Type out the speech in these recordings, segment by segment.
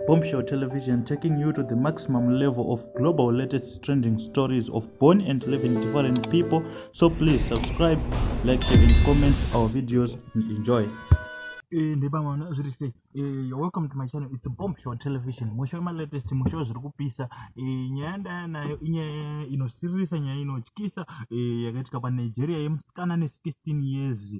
Bombshell Television, taking you to the maximum level of global latest trending stories of born and living different people. So please subscribe, like, share, and comment our videos. Enjoy. You're welcome to my channel. It's a Bombshell Television. Musho my latest musho zviri kupisa nyaya ndaya nayo inyaya inosirisa, nyaya inotyisa yakaitika paNigeria yemusikana ne16 years.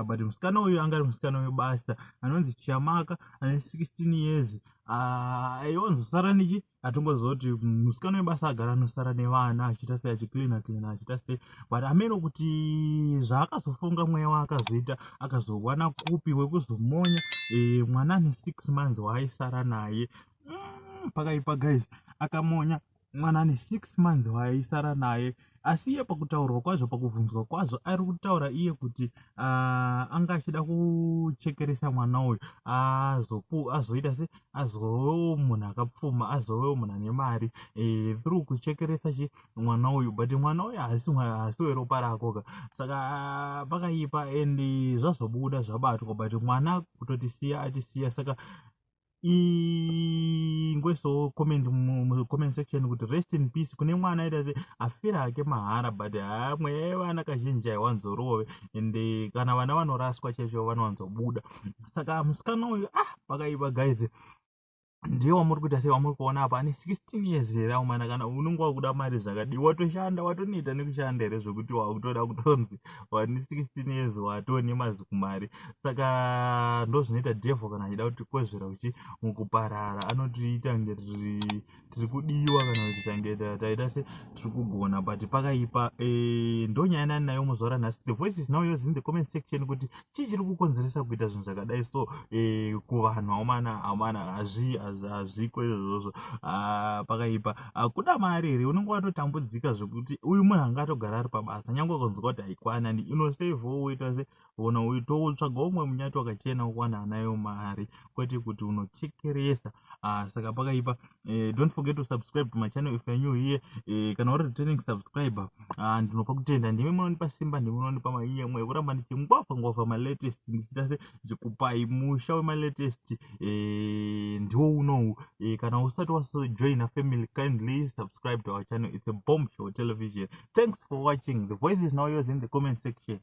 But musikana uyu anga ari musikana webasa anonzi Chiamaka ane 16 years. Aionzosara nichi atongozoti musikana webasa agara anosara nevana achiita sei achicleana achiita sei, but ameno kuti zvaakazofunga mweya waakazoita akazowana kupi wekuzomonya mwana ane 6 months waaisara naye. Pakaipa guys, akamonya mwana ane 6 months waaisara naye. Asi iye pakutaurwa kwazvo, pakubvunzwa kwazvo, ari kutaura iye kuti anga achida kuchekeresa mwana uyu azoita se azovewo munhu akapfuma, azovewo munhu ane mari through kuchekeresa mwana uyu, but mwana uyu haasi weropa rakoga. Saka pakaipa and zvazobuda zvabatwa, but mwana kutotisiya atisiya. Saka ingweso comment comment section kuti rest in peace kune mwana aita se afira hake mahara, but mweya yevana kazhinji haiwanzorove, ende kana vana vanoraswa chaizvo vanowanzobuda. Saka musikana uyu pakaipa guys. Ndiye wamuri kuita sei wamuri kuona apa ane 16 years here umana, kana unenge wakuda mari zvakadi watoshanda watoneta nekushanda here zvokuti wakutoda kutonzi wani 16 years watone mazikumari. Saka ndo zvinoita devil kana achida kutikwezvera uchi mukuparara, anotiita nge tiri kudiwa kana kuti tange taita se tiri kugona, but pakaipa. Ndo nyaya ndani nayo muzuva ranhasi. The voice is now yours in the comment section kuti chii chiri kukonzeresa kuita zvinhu zvakadai so kuvanhu amana hazviko izvozvo. Pakaipa kuda mari here unenge watotambudzika zvokuti uyu munhu anga atogara ari pabasa, nyange ukanzwa kuti haikwana ndi inoseivhawo woita se ona uyu totsvaga umwe munyati wakachena wokuwana nayo mari, kwete kuti unochekeresa. Saka pakaipa. Don't forget to subscribe to my channel if you're new here. Kana uri returning subscriber, ndinopa kutenda, ndimi munonipa simba, ndimi munonipa maiyemo ekuramba ndichingwavha malatest, ndichita se ndichikupai musha wemalatest ndiwo unowu. Kana usati wajoin a family, kindly subscribe to our channel. It's a Bombshell Television. Thanks for watching. The voice is now yours in the comment section.